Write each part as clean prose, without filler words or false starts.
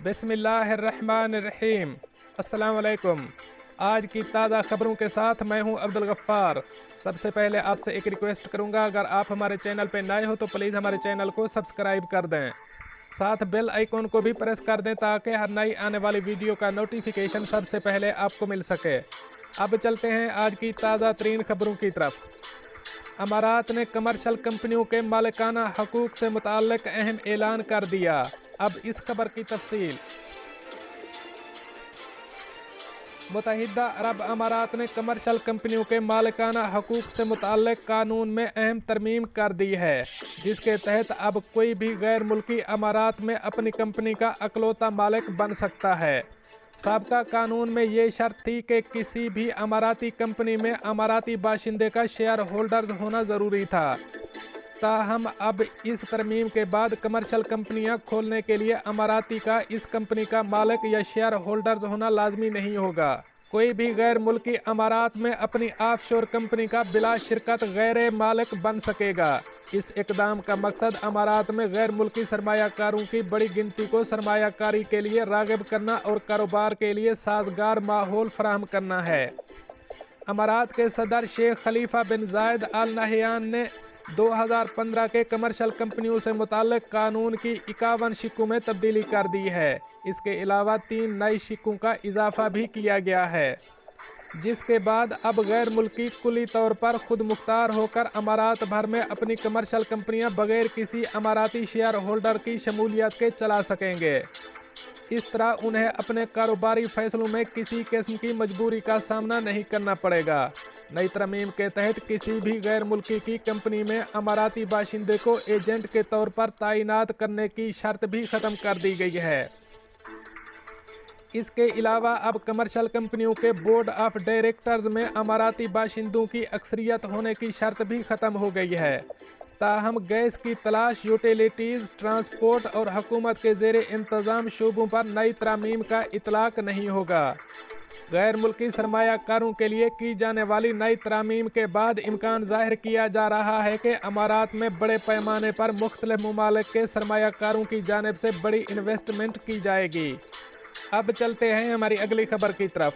बिस्मिल्लाहिर्रहमानिर्रहीम। अस्सलाम वालेकुम। आज की ताज़ा खबरों के साथ मैं हूं अब्दुल गफ्फार। सबसे पहले आपसे एक रिक्वेस्ट करूंगा, अगर आप हमारे चैनल पर नए हो तो प्लीज़ हमारे चैनल को सब्सक्राइब कर दें, साथ बेल आइकॉन को भी प्रेस कर दें ताकि हर नई आने वाली वीडियो का नोटिफिकेशन सबसे पहले आपको मिल सके। अब चलते हैं आज की ताज़ा तरीन खबरों की तरफ। अमारात ने कमर्शियल कंपनियों के मालिकाना हकूक़ से मुताल्लिक अहम ऐलान कर दिया। अब इस खबर की तफसील। मुत्तहिदा अरब अमारात ने कमर्शियल कंपनियों के मालिकाना हकूक़ से मुताल्लिक कानून में अहम तरमीम कर दी है, जिसके तहत अब कोई भी गैर मुल्की अमारात में अपनी कंपनी का अकलौता मालिक बन सकता है। साबका कानून में ये शर्त थी कि किसी भी अमाराती कंपनी में अमाराती बाशिंदे का शेयर होल्डर्स होना ज़रूरी था। ताहम अब इस तरमीम के बाद कमर्शियल कंपनियां खोलने के लिए अमाराती का इस कंपनी का मालिक या शेयर होल्डर्स होना लाजमी नहीं होगा। कोई भी गैर मुल्की अमारात में अपनी ऑफशोर कंपनी का बिला शिरकत गैर मालिक बन सकेगा। इस इकदाम का मकसद अमारात में गैर मुल्की सरमायाकारों की बड़ी गिनती को सरमायाकारी के लिए राग़िब करना और कारोबार के लिए साजगार माहौल फराहम करना है। अमारात के सदर शेख खलीफा बिन जायद अल नहयान ने 2015 के कमर्शियल कंपनियों से मुताल्लिक कानून की 51 शिकों में तब्दीली कर दी है। इसके अलावा 3 नई शिकों का इजाफा भी किया गया है, जिसके बाद अब गैर मुल्की कुली तौर पर खुद मुख्तार होकर अमारात भर में अपनी कमर्शियल कंपनियां बगैर किसी अमाराती शेयर होल्डर की शमूलियत के चला सकेंगे। इस तरह उन्हें अपने कारोबारी फैसलों में किसी किस्म की मजबूरी का सामना नहीं करना पड़ेगा। नई तरमीम के तहत किसी भी गैर मुल्की की कंपनी में अमाराती बाशिंदे को एजेंट के तौर पर तैनात करने की शर्त भी ख़त्म कर दी गई है। इसके अलावा अब कमर्शियल कंपनियों के बोर्ड ऑफ डायरेक्टर्स में अमाराती बाशिंदों की अक्सरियत होने की शर्त भी ख़त्म हो गई है। ताहम गैस की तलाश, यूटिलिटीज़, ट्रांसपोर्ट और हुकूमत के ज़ेरे इंतज़ाम शोबों पर नई तरमीम का इतलाक़ नहीं होगा। गैर मुल्की सरमायाकारों के लिए की जाने वाली नई तरमीम के बाद इम्कान ज़ाहिर किया जा रहा है कि अमारात में बड़े पैमाने पर मुख्तलिफ ममालिक के सरमायाकारों की जानिब से बड़ी इन्वेस्टमेंट की जाएगी। अब चलते हैं हमारी अगली खबर की तरफ।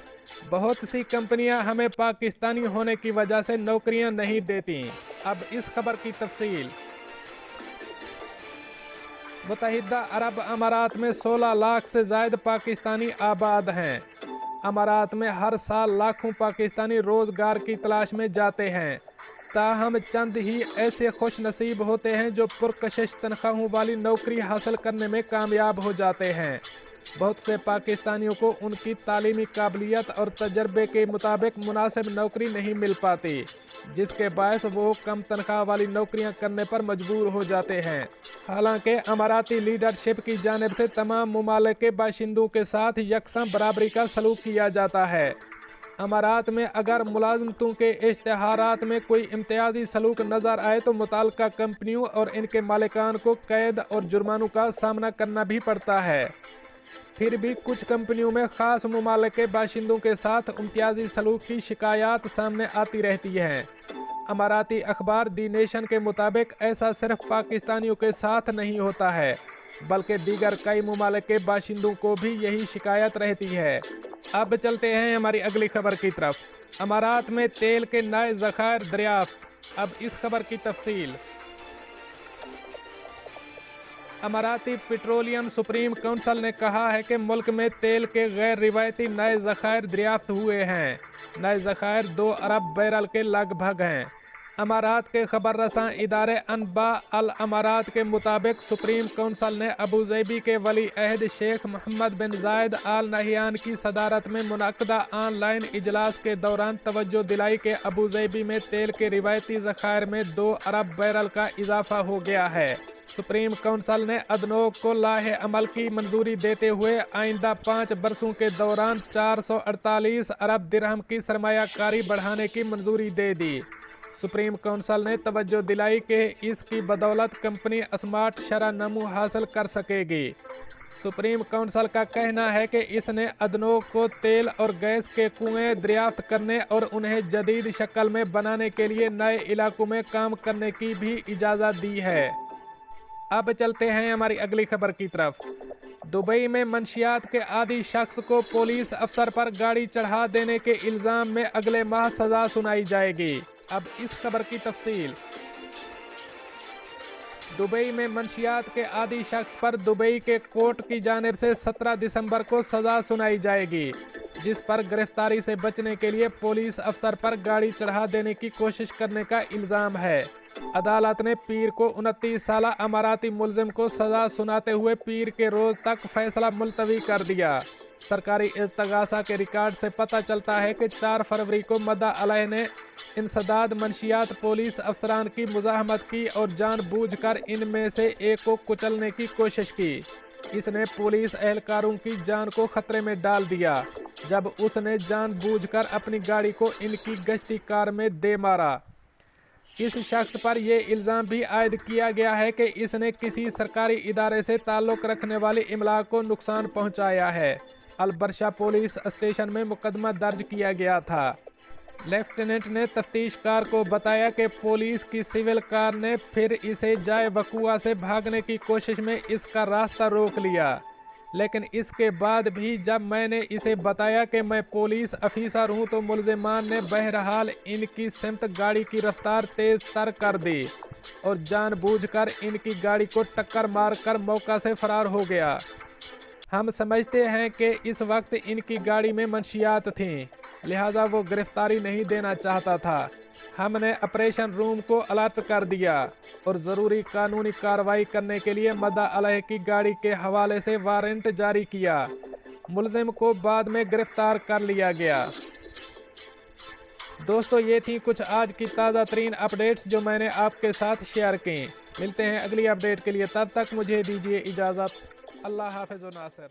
बहुत सी कंपनियां हमें पाकिस्तानी होने की वजह से नौकरियां नहीं देती। अब इस खबर की तफसील। मुत्तहिदा अरब अमारात में 16 लाख से ज़ायद पाकिस्तानी आबाद हैं। अमारात में हर साल लाखों पाकिस्तानी रोज़गार की तलाश में जाते हैं। ताहम चंद ही ऐसे खुश नसीब होते हैं जो पुरकशिश तनख्वाहों वाली नौकरी हासिल करने में कामयाब हो जाते हैं। बहुत से पाकिस्तानियों को उनकी तालीमी काबिलियत और तजर्बे के मुताबिक मुनासिब नौकरी नहीं मिल पाती, जिसके बायस वो कम तनख्वाह वाली नौकरियां करने पर मजबूर हो जाते हैं। हालांकि अमाराती लीडरशिप की जानिब से तमाम ममालिक के बाशिंदों के साथ यकसा बराबरी का सलूक किया जाता है। अमारात में अगर मुलाजमतों के इश्तिहारात में कोई इम्तियाजी सलूक नज़र आए तो मुताल्लिका कंपनियों और इनके मालिकान को कैद और जुर्मानों का सामना करना भी पड़ता है। फिर भी कुछ कंपनियों में ख़ास ममालिक के बाशिंदों के साथ इम्तियाजी सलूक की शिकायत सामने आती रहती हैं। अमाराती अखबार दी नेशन के मुताबिक ऐसा सिर्फ पाकिस्तानियों के साथ नहीं होता है, बल्कि दीगर कई ममालिक के बाशिंदों को भी यही शिकायत रहती है। अब चलते हैं हमारी अगली खबर की तरफ। अमारात में तेल के नए ज़खायर दरियाफ्त। अब इस खबर की तफसील। अमाराती पेट्रोलियम सुप्रीम काउंसिल ने कहा है कि मुल्क में तेल के गैर रिवायती नए ज़खायर दरियाफ्त हुए हैं। नए ज़खायर 2 अरब बैरल के लगभग हैं। अमारात के खबर रसां इदारे अनबा अल अमारात के मुताबिक सुप्रीम काउंसिल ने अबूज़ैबी के वली अहद शेख मोहम्मद बिन जायद अल नहयान की सदारत में मुनक्कदा ऑनलाइन इजलास के दौरान तवज्जो दिलाई कि अबूज़ैबी में तेल के रिवायती ज़खायर में 2 अरब बैरल का इजाफा हो गया है। सुप्रीम काउंसिल ने अदनोक को लाहे अमल की मंजूरी देते हुए आइंदा 5 बरसों के दौरान 448 अरब दिरहम की सरमायाकारी बढ़ाने की मंजूरी दे दी। सुप्रीम काउंसिल ने तवज्जो दिलाई कि इसकी बदौलत कंपनी स्मार्ट शरह नमू हासिल कर सकेगी। सुप्रीम काउंसिल का कहना है कि इसने अदनोक को तेल और गैस के कुएं दरियाफ्त करने और उन्हें जदीद शक्ल में बनाने के लिए नए इलाकों में काम करने की भी इजाज़त दी है। अब चलते हैं हमारी अगली खबर की तरफ। दुबई में मंशियात के आदी शख्स को पुलिस अफसर पर गाड़ी चढ़ा देने के इल्ज़ाम में अगले माह सज़ा सुनाई जाएगी। अब इस खबर की तफसील। दुबई में मंशियात के आदी शख्स पर दुबई के कोर्ट की जानिब से 17 दिसंबर को सज़ा सुनाई जाएगी, जिस पर गिरफ्तारी से बचने के लिए पुलिस अफसर पर गाड़ी चढ़ा देने की कोशिश करने का इल्ज़ाम है। अदालत ने पीर को 29 साला अमाराती मुलजिम को सज़ा सुनाते हुए पीर के रोज़ तक फैसला मुलतवी कर दिया। सरकारी इस्तगासा के रिकॉर्ड से पता चलता है कि 4 फरवरी को मद्दा अलैह ने इंसदाद मंशियात पुलिस अफसरान की मुज़ाहमत की और जानबूझकर इनमें से एक को कुचलने की कोशिश की। इसने पुलिस एहलकारों की जान को खतरे में डाल दिया जब उसने जानबूझकर अपनी गाड़ी को इनकी गश्ती कार में दे मारा। इस शख्स पर यह इल्ज़ाम भी आयद किया गया है कि इसने किसी सरकारी इदारे से ताल्लुक़ रखने वाली इमला को नुकसान पहुंचाया है। अलबरशा पुलिस स्टेशन में मुकदमा दर्ज किया गया था। लेफ्टिनेंट ने तफ्तीशकार को बताया कि पुलिस की सिविल कार ने फिर इसे जाए वकुआ से भागने की कोशिश में इसका रास्ता रोक लिया, लेकिन इसके बाद भी जब मैंने इसे बताया कि मैं पुलिस अफीसर हूं तो मुलजिमान ने बहरहाल इनकी सिमत गाड़ी की रफ्तार तेज तर कर दी और जानबूझकर इनकी गाड़ी को टक्कर मारकर मौका से फरार हो गया। हम समझते हैं कि इस वक्त इनकी गाड़ी में मंशियात थीं, लिहाजा वो गिरफ्तारी नहीं देना चाहता था। हमने ऑपरेशन रूम को अलर्ट कर दिया और ज़रूरी कानूनी कार्रवाई करने के लिए मद्दा अलैह की गाड़ी के हवाले से वारंट जारी किया। मुलजिम को बाद में गिरफ्तार कर लिया गया। दोस्तों, ये थी कुछ आज की ताज़ा तरीन अपडेट्स जो मैंने आपके साथ शेयर की। मिलते हैं अगली अपडेट के लिए, तब तक मुझे दीजिए इजाज़त। अल्लाह हाफ़िज़ व नासिर।